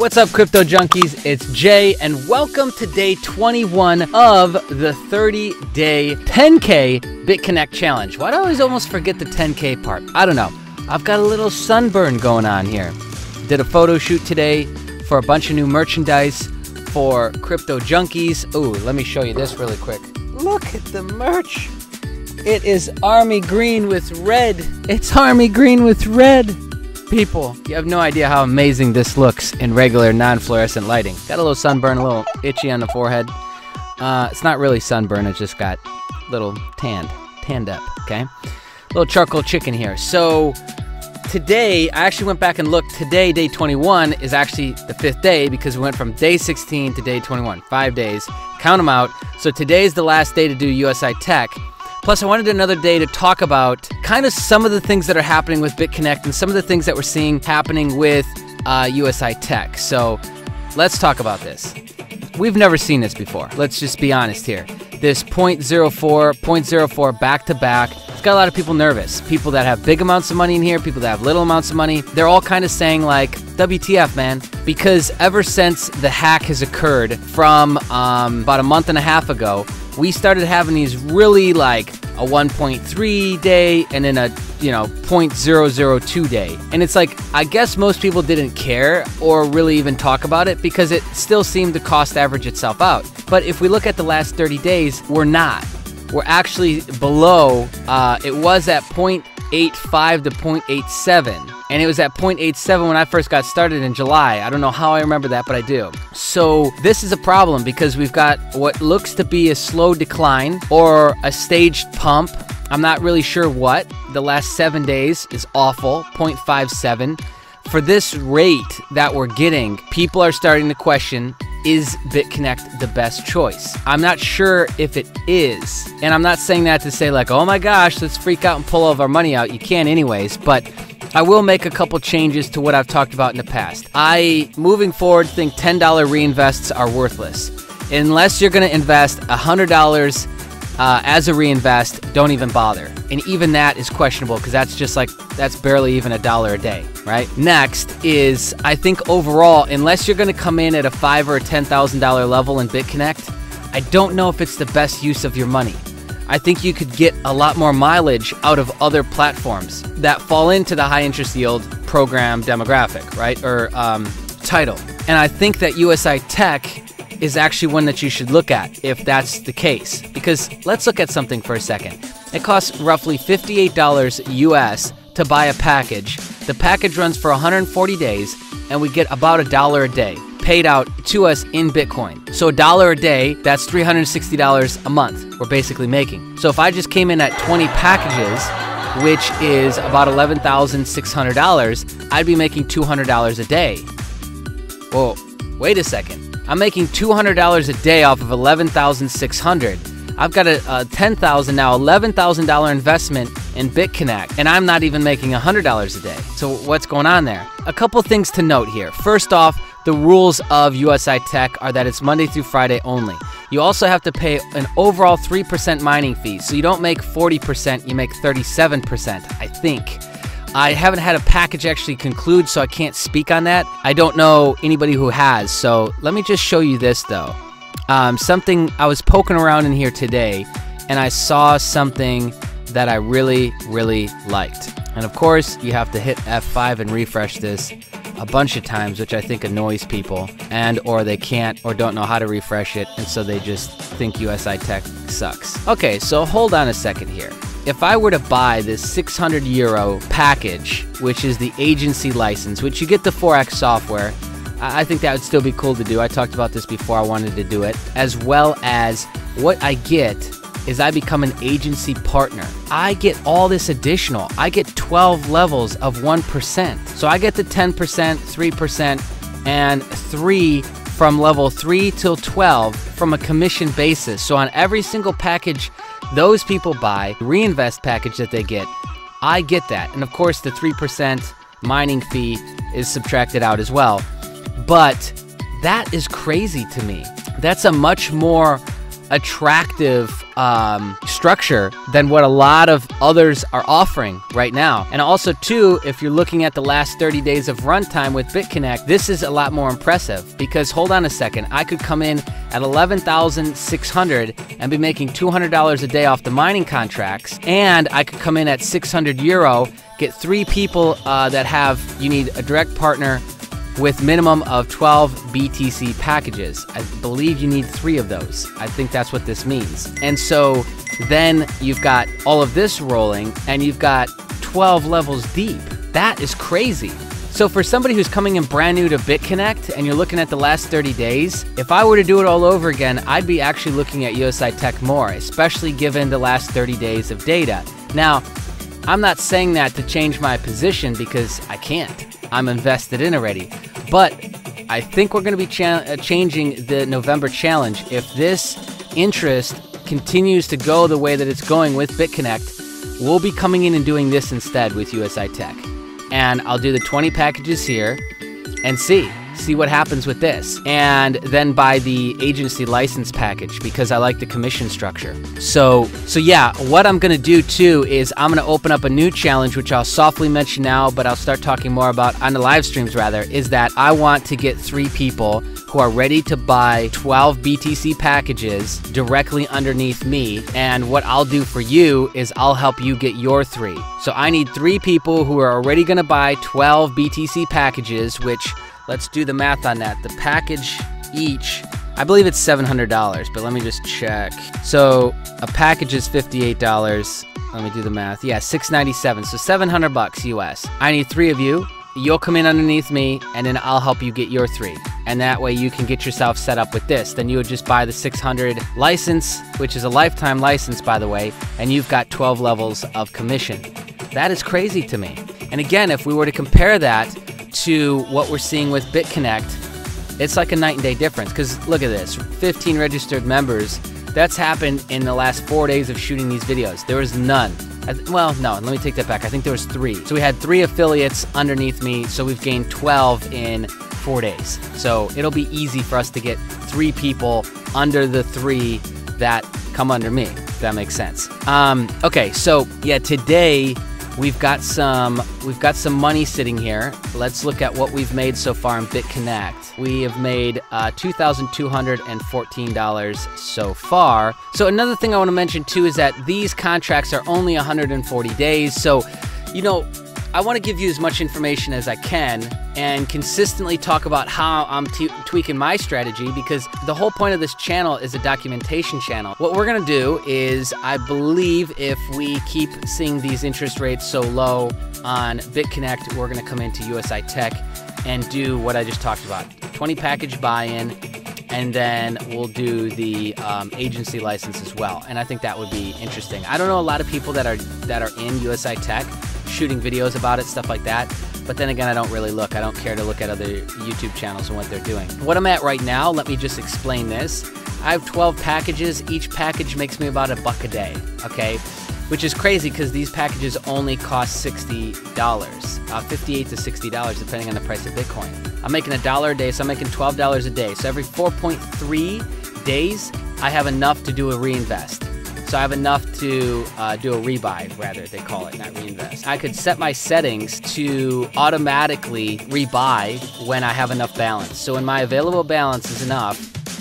What's up, crypto junkies? It's Jay, and welcome to day 21 of the 30-day 10K Bitconnect challenge. Why do I always almost forget the 10K part? I don't know. I've got a little sunburn going on here. Did a photo shoot today for a bunch of new merchandise for crypto junkies. Ooh, let me show you this really quick. Look at the merch. It is army green with red. It's army green with red. People, you have no idea how amazing this looks in regular non-fluorescent lighting. Got a little sunburn, a little itchy on the forehead. It's not really sunburn, it just got a little tanned up, okay? Little charcoal chicken here. So today, I actually went back and looked. Today, day 21, is actually the 5th day because we went from day 16 to day 21. 5 days. Count them out. So today is the last day to do usi-tech. Plus, I wanted another day to talk about kind of some of the things that are happening with Bitconnect and some of the things that we're seeing happening with usi-tech. So let's talk about this. We've never seen this before. Let's just be honest here. This 0.04 back-to-back, it's got a lot of people nervous. People that have big amounts of money in here, people that have little amounts of money, they're all kind of saying like, WTF, man. Because ever since the hack has occurred from about a month and a half ago, we started having these really like a 1.3 day and then a 0.002 day. And it's like, I guess most people didn't care or really even talk about it because it still seemed to cost average itself out. But if we look at the last 30 days, we're not. We're actually below, it was at 0.85 to 0.87. And it was at 0.87 when I first got started in July. I don't know how I remember that, but I do. So this is a problem because we've got what looks to be a slow decline or a staged pump. I'm not really sure what. The last 7 days is awful, 0.57. For this rate that we're getting, people are starting to question, is Bitconnect the best choice? I'm not sure if it is. And I'm not saying that to say like, oh my gosh, let's freak out and pull all of our money out. You can anyways, but I will make a couple changes to what I've talked about in the past. I, moving forward, think $10 reinvests are worthless. Unless you're gonna invest $100 as a reinvest, don't even bother. And even that is questionable because that's just like, that's barely even $1 a day, right? Next is, I think overall, unless you're gonna come in at a $5,000 or $10,000 level in Bitconnect, I don't know if it's the best use of your money. I think you could get a lot more mileage out of other platforms that fall into the high interest yield program demographic, right? Or title. And I think that usi-tech is actually one that you should look at if that's the case. Because let's look at something for a second. It costs roughly $58 US to buy a package. The package runs for 140 days and we get about $1 a day paid out to us in Bitcoin. So $1 a day, that's $360 a month we're basically making. So if I just came in at 20 packages, which is about $11,600, I'd be making $200 a day. Whoa, wait a second. I'm making $200 a day off of $11,600. I've got a $10,000 now, $11,000 investment in Bitconnect, and I'm not even making $100 a day. So what's going on there? A couple things to note here. First off, the rules of usi-tech are that it's Monday through Friday only. You also have to pay an overall 3% mining fee. So you don't make 40%, you make 37%, I think. I haven't had a package actually conclude, so I can't speak on that. I don't know anybody who has, so let me just show you this though. Something, I was poking around in here today, and I saw something that I really, really liked. And of course, you have to hit F5 and refresh this a bunch of times, which I think annoys people, and or they can't or don't know how to refresh it, and so they just think usi-tech sucks. Okay, so hold on a second here. If I were to buy this 600 euro package, which is the agency license, which you get the Forex software, I think that would still be cool to do. I talked about this before, I wanted to do it. As well as what I get is I become an agency partner. I get all this additional. I get 12 levels of 1%. So I get the 10%, 3%, and 3 from level 3 till 12 from a commission basis. So on every single package those people buy, reinvest package that they get, I get that. And of course the 3% mining fee is subtracted out as well. But that is crazy to me. That's a much more attractive structure than what a lot of others are offering right now. And also too, if you're looking at the last 30 days of runtime with Bitconnect, this is a lot more impressive because hold on a second, I could come in at 11,600 and be making $200 a day off the mining contracts, and I could come in at 600 euro, get 3 people you need a direct partner with minimum of 12 BTC packages. I believe you need 3 of those. I think that's what this means. And so then you've got all of this rolling and you've got 12 levels deep. That is crazy. So for somebody who's coming in brand new to Bitconnect and you're looking at the last 30 days, if I were to do it all over again, I'd be actually looking at usi-tech more, especially given the last 30 days of data. Now, I'm not saying that to change my position because I can't. I'm invested in already. But I think we're going to be changing the November challenge. If this interest continues to go the way that it's going with Bitconnect, we'll be coming in and doing this instead with usi-tech. And I'll do the 20 packages here and see what happens with this. And then buy the agency license package because I like the commission structure. So yeah, what I'm gonna do too is I'm gonna open up a new challenge, which I'll softly mention now, but I'll start talking more about on the live streams rather, is that I want to get 3 people who are ready to buy 12 BTC packages directly underneath me. And what I'll do for you is I'll help you get your 3. So I need 3 people who are already gonna buy 12 BTC packages, which, let's do the math on that. The package each, I believe it's $700, but let me just check. So a package is $58. Let me do the math. Yeah, $697, so $700 US. I need 3 of you. You'll come in underneath me, and then I'll help you get your 3. And that way you can get yourself set up with this. Then you would just buy the 600 license, which is a lifetime license, by the way, and you've got 12 levels of commission. That is crazy to me. And again, if we were to compare that to what we're seeing with Bitconnect, it's like a night and day difference. Because look at this, 15 registered members. That's happened in the last 4 days of shooting these videos. There was none. Well, no, let me take that back. I think there was 3. So we had 3 affiliates underneath me, so we've gained 12 in 4 days. So it'll be easy for us to get 3 people under the 3 that come under me, if that makes sense. Okay, so yeah, today we've got some money sitting here. Let's look at what we've made so far in Bitconnect. We have made $2,214 so far. So another thing I want to mention too is that these contracts are only 140 days. So, you know, I want to give you as much information as I can and consistently talk about how I'm tweaking my strategy, because the whole point of this channel is a documentation channel. What we're going to do is, I believe if we keep seeing these interest rates so low on Bitconnect, we're going to come into usi-tech and do what I just talked about. 20 package buy-in, and then we'll do the agency license as well. And I think that would be interesting. I don't know a lot of people that are in usi-tech shooting videos about it, stuff like that. But then again, I don't really look. I don't care to look at other YouTube channels and what they're doing. What I'm at right now, let me just explain this. I have 12 packages. Each package makes me about $1 a day, okay? Which is crazy because these packages only cost $60, $58 to $60 depending on the price of Bitcoin. I'm making $1 a day, so I'm making $12 a day. So every 4.3 days, I have enough to do a reinvest. So I have enough to do a rebuy, rather, they call it, not reinvest. I could set my settings to automatically rebuy when I have enough balance. So when my available balance is enough,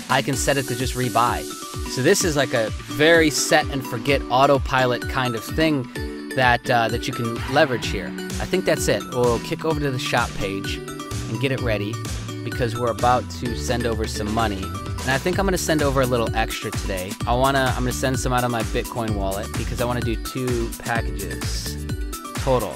I can set it to just rebuy. So this is like a very set and forget autopilot kind of thing that you can leverage here. I think that's it. We'll kick over to the shop page and get it ready because we're about to send over some money. And I think I'm gonna send over a little extra today. I'm gonna send some out of my Bitcoin wallet because I wanna do 2 packages total.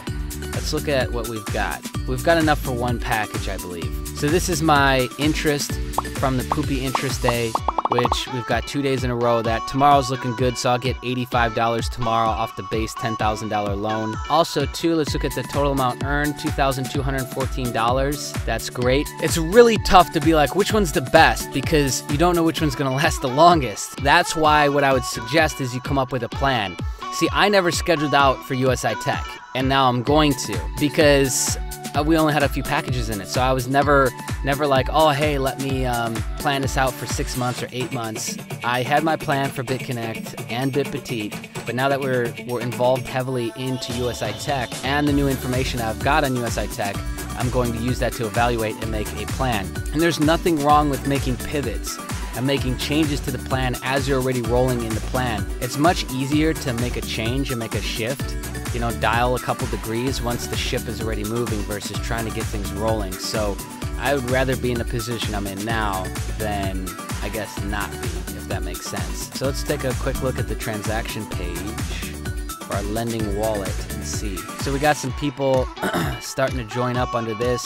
Let's look at what we've got. We've got enough for 1 package, I believe. So this is my interest from the Poopy Interest Day, which we've got 2 days in a row. That tomorrow's looking good, so I'll get $85 tomorrow off the base $10,000 loan. Also, too, let's look at the total amount earned, $2,214. That's great. It's really tough to be like, which one's the best, because you don't know which one's gonna last the longest. That's why what I would suggest is you come up with a plan. See, I never scheduled out for usi-tech, and now I'm going to, because we only had a few packages in it. So I was never like, oh, hey, let me plan this out for 6 months or 8 months. I had my plan for Bitconnect and BitPetite, but now that we're involved heavily into usi-tech and the new information I've got on usi-tech, I'm going to use that to evaluate and make a plan. And there's nothing wrong with making pivots and making changes to the plan as you're already rolling in the plan. It's much easier to make a change and make a shift, you know, dial a couple degrees once the ship is already moving versus trying to get things rolling. So I would rather be in the position I'm in now than, I guess, not be, if that makes sense. So let's take a quick look at the transaction page for our lending wallet and see. So we got some people starting to join up under this,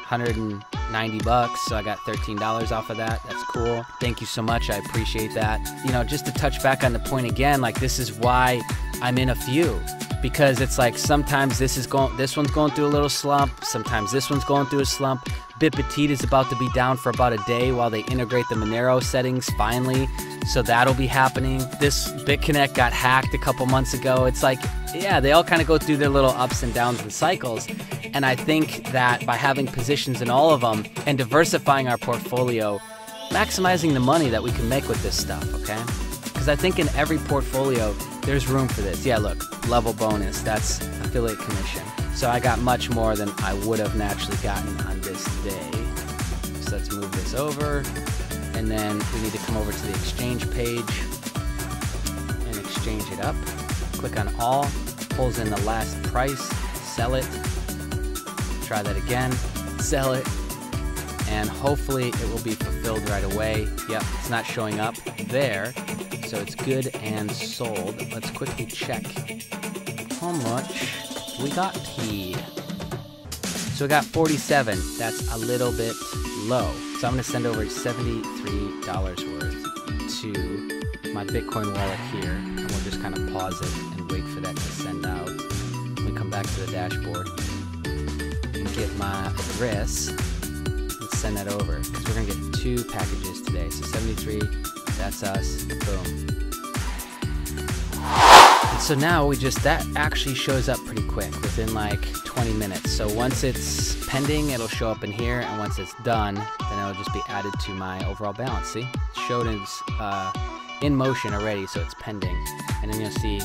190 bucks, so I got $13 off of that. That's cool. Thank you so much. I appreciate that. You know, just to touch back on the point again, like, this is why I'm in a few, because it's like sometimes this one's going through a little slump, sometimes this one's going through a slump. BitPetite is about to be down for about a day while they integrate the Monero settings finally, so that'll be happening. This Bitconnect got hacked a couple months ago. It's like, yeah, they all kind of go through their little ups and downs and cycles. And I think that by having positions in all of them and diversifying our portfolio, maximizing the money that we can make with this stuff, okay? Because I think in every portfolio, there's room for this. Yeah, look, level bonus, that's affiliate commission. So I got much more than I would have naturally gotten on this day. So let's move this over. And then we need to come over to the exchange page and exchange it up. Click on all, pulls in the last price, sell it. Try that again, sell it. And hopefully it will be fulfilled right away. Yep, it's not showing up there. So it's good and sold. Let's quickly check how much we got paid. So we got 47. That's a little bit low. So I'm gonna send over $73 worth to my Bitcoin wallet here. And we'll just kind of pause it and wait for that to send out. Let me come back to the dashboard and get my address and send that over, because we're gonna get 2 packages today. So 73, that's us, boom. And so now that actually shows up pretty quick, within like 20 minutes. So once it's pending, it'll show up in here, and once it's done, then it'll just be added to my overall balance. See, it showed it's in motion already, so it's pending. And then you'll see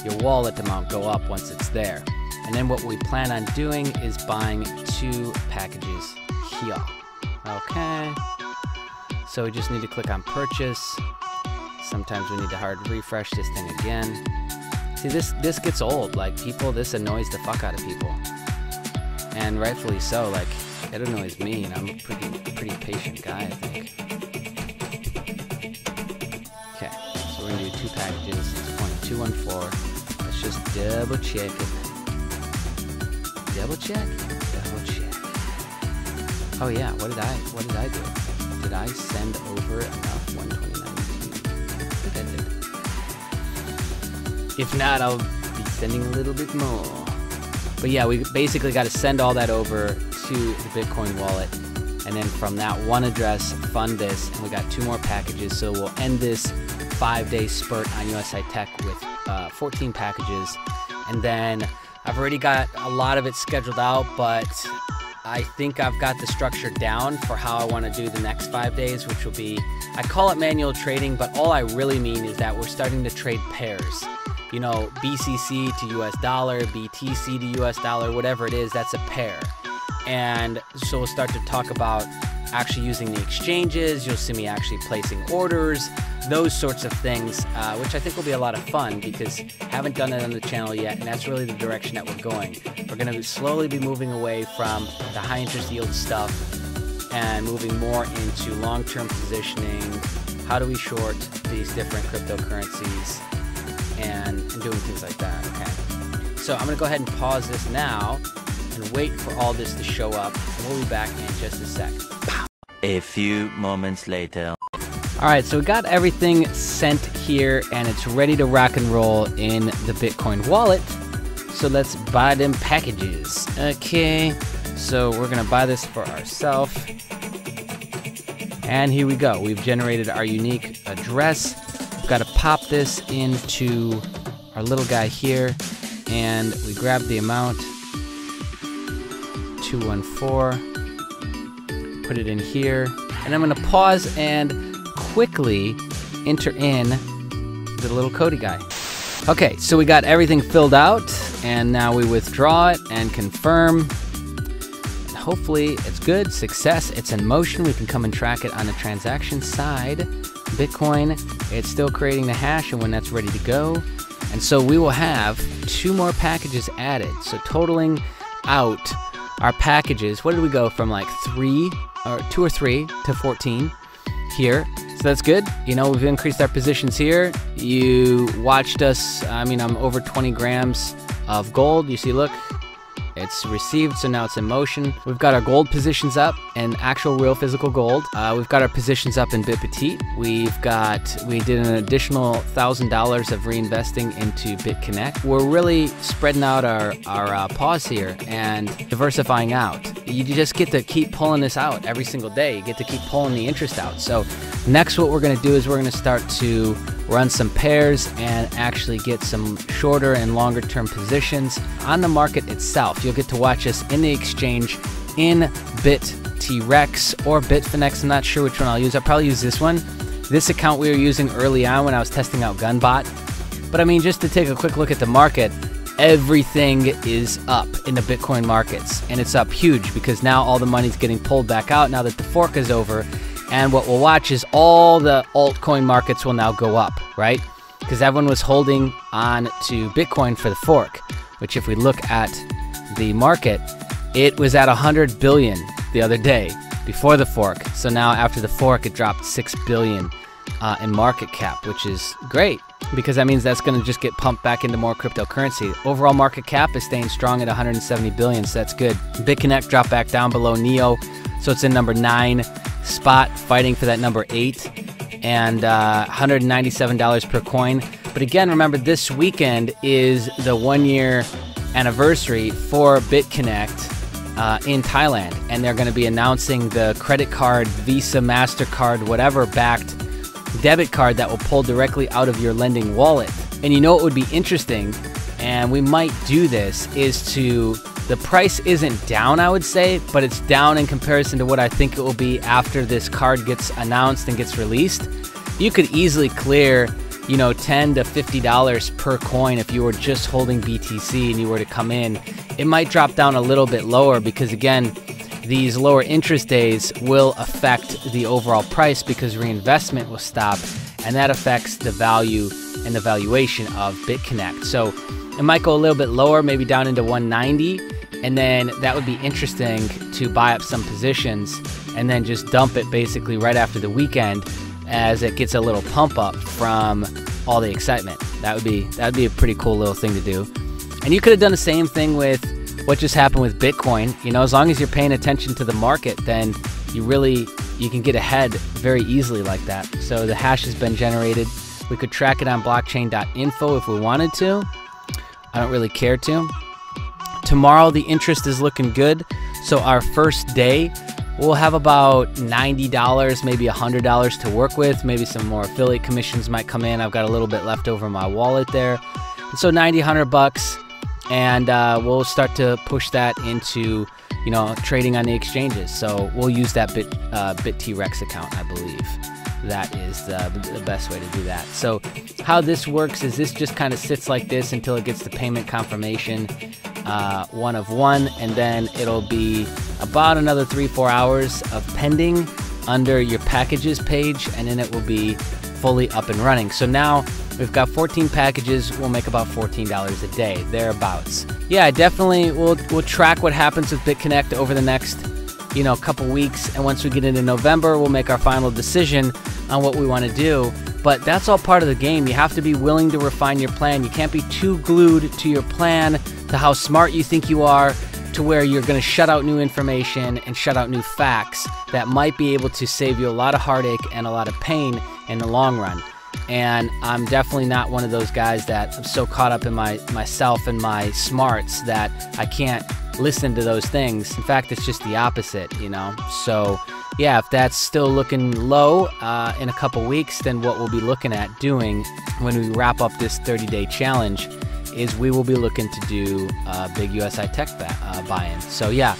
your wallet amount go up once it's there. And then what we plan on doing is buying 2 packages here. Okay. So we just need to click on purchase. Sometimes we need to hard refresh this thing again. See, this gets old. Like, this annoys the fuck out of people. And rightfully so. Like, it annoys me, and I'm a pretty patient guy, I think. Okay, so we're gonna do 2 packages. It's 0.214. Let's just double check it. Double check? Double check. Oh yeah, what did I do? Did I send over enough 129? I think I did. If not, I'll be sending a little bit more. But yeah, we basically got to send all that over to the Bitcoin wallet, and then from that one address, fund this, and we got 2 more packages. So we'll end this 5-day spurt on usi-tech with 14 packages, and then I've already got a lot of it scheduled out, but I think I've got the structure down for how I want to do the next 5 days, which will be, I call it manual trading, but all I really mean is that we're starting to trade pairs. You know, BCC to US dollar, BTC to US dollar, whatever it is, that's a pair. And so we'll start to talk about actually using the exchanges. You'll see me actually placing orders, those sorts of things, which I think will be a lot of fun, because I haven't done it on the channel yet, and that's really the direction that we're going. We're going to slowly be moving away from the high interest yield stuff and moving more into long-term positioning. How do we short these different cryptocurrencies and doing things like that, okay? So I'm going to go ahead and pause this now and wait for all this to show up, and we'll be back in just a sec. Pow. A few moments later. Alright, so we got everything sent here, and it's ready to rock and roll in the Bitcoin wallet. So let's buy them packages. Okay, so we're gonna buy this for ourselves. And here we go. We've generated our unique address. We've got to pop this into our little guy here, and we grab the amount, 214. Put it in here. And I'm going to pause and quickly enter in the little Cody guy. Okay, so we got everything filled out, and now we withdraw it and confirm. And hopefully it's good, success, it's in motion. We can come and track it on the transaction side. Bitcoin, it's still creating the hash, and when that's ready to go. And so we will have 2 more packages added. So totaling out our packages, what did we go from, like 2 or 3 to 14 here? So that's good. You know, we've increased our positions here. You watched us. I mean, I'm over 20 grams of gold. You see, look, it's received, so now it's in motion. We've got our gold positions up in actual real physical gold. We've got our positions up in Bitpetite. We did an additional $1,000 of reinvesting into Bitconnect. We're really spreading out our pause here and diversifying out. You just get to keep pulling this out every single day. You get to keep pulling the interest out. So next what we're going to do is we're going to start to run some pairs and actually get some shorter and longer term positions on the market itself. You'll get to watch us in the exchange in BitTrex or Bitfinex. I'm not sure which one I'll use. I'll probably use this one. This account we were using early on when I was testing out Gunbot. But I mean, just to take a quick look at the market, everything is up in the Bitcoin markets, and it's up huge because now all the money's getting pulled back out now that the fork is over. And what we'll watch is all the altcoin markets will now go up, right? Because everyone was holding on to Bitcoin for the fork, which if we look at the market, it was at 100 billion the other day before the fork. So now after the fork, it dropped 6 billion in market cap, which is great because that means that's going to just get pumped back into more cryptocurrency. Overall market cap is staying strong at 170 billion, so that's good. Bitconnect dropped back down below Neo, so it's in number 9 spot, fighting for that number 8, and $197 per coin. But again, remember, this weekend is the 1-year anniversary for Bitconnect in Thailand, and they're going to be announcing the credit card, Visa, MasterCard, whatever backed debit card that will pull directly out of your lending wallet. And you know what would be interesting, and we might do this, is the price isn't down, I would say, but it's down in comparison to what I think it will be after this card gets announced and gets released. You could easily clear, you know, $10 to $50 per coin if you were just holding BTC and you were to come in. It might drop down a little bit lower because, again, these lower interest days will affect the overall price because reinvestment will stop, and that affects the value and the valuation of Bitconnect. So it might go a little bit lower, maybe down into 190. And then that would be interesting to buy up some positions and then just dump it basically right after the weekend as it gets a little pump up from all the excitement. That'd be a pretty cool little thing to do. And you could have done the same thing with what just happened with Bitcoin. You know, as long as you're paying attention to the market, then you can get ahead very easily like that. So the hash has been generated. We could track it on blockchain.info if we wanted to. I don't really care to. Tomorrow, the interest is looking good. So our first day, we'll have about $90, maybe $100 to work with. Maybe some more affiliate commissions might come in. I've got a little bit left over in my wallet there. So 90, 100 bucks. And we'll start to push that into, you know, trading on the exchanges. So we'll use that BitTrex account, I believe. That is the best way to do that. So how this works is this just kind of sits like this until it gets the payment confirmation, 1 of 1, and then it'll be about another 3-4 hours of pending under your packages page, and then it will be fully up and running. So now we've got 14 packages. We'll make about $14 a day, thereabouts. Yeah, definitely we'll track what happens with Bitconnect over the next, you know, couple weeks, and once we get into November, we'll make our final decision on what we want to do. But that's all part of the game. You have to be willing to refine your plan. You can't be too glued to your plan, to how smart you think you are, to where you're going to shut out new information and shut out new facts that might be able to save you a lot of heartache and a lot of pain in the long run. And I'm definitely not one of those guys that I'm so caught up in myself and my smarts that I can't listen to those things. In fact, it's just the opposite, you know. So yeah, if that's still looking low in a couple weeks, then what we'll be looking at doing when we wrap up this 30-day challenge is we will be looking to do a big usi-tech buy-in. So yeah,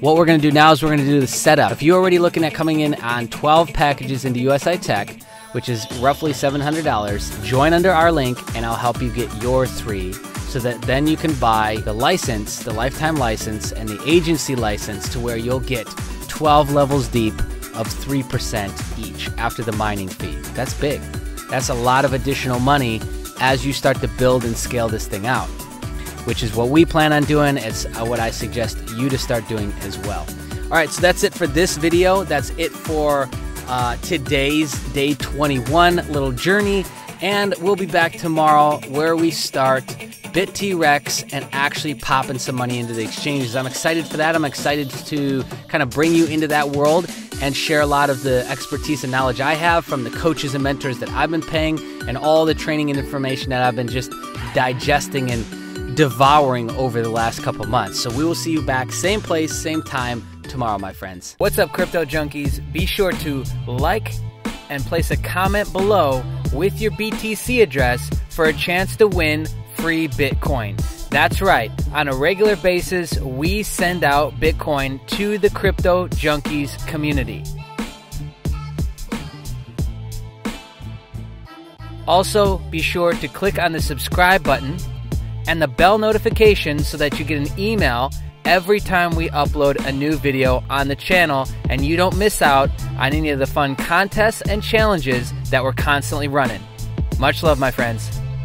what we're going to do now is we're going to do the setup. If you're already looking at coming in on 12 packages into usi-tech, which is roughly $700, join under our link and I'll help you get your 3 so that then you can buy the license, the lifetime license, and the agency license to where you'll get 12 levels deep of 3% each after the mining fee. That's big. That's a lot of additional money as you start to build and scale this thing out, which is what we plan on doing. It's what I suggest you to start doing as well. All right, so that's it for this video. That's it for today's day 21 little journey, and we'll be back tomorrow where we start BitTrex and actually popping some money into the exchanges. I'm excited for that. I'm excited to kind of bring you into that world and share a lot of the expertise and knowledge I have from the coaches and mentors that I've been paying and all the training and information that I've been just digesting and devouring over the last couple months. So we will see you back same place, same time tomorrow, my friends. What's up, crypto junkies? Be sure to like and place a comment below with your BTC address for a chance to win free Bitcoin. That's right. On a regular basis, we send out Bitcoin to the crypto junkies community. Also, be sure to click on the subscribe button and the bell notification so that you get an email every time we upload a new video on the channel and you don't miss out on any of the fun contests and challenges that we're constantly running. Much love, my friends.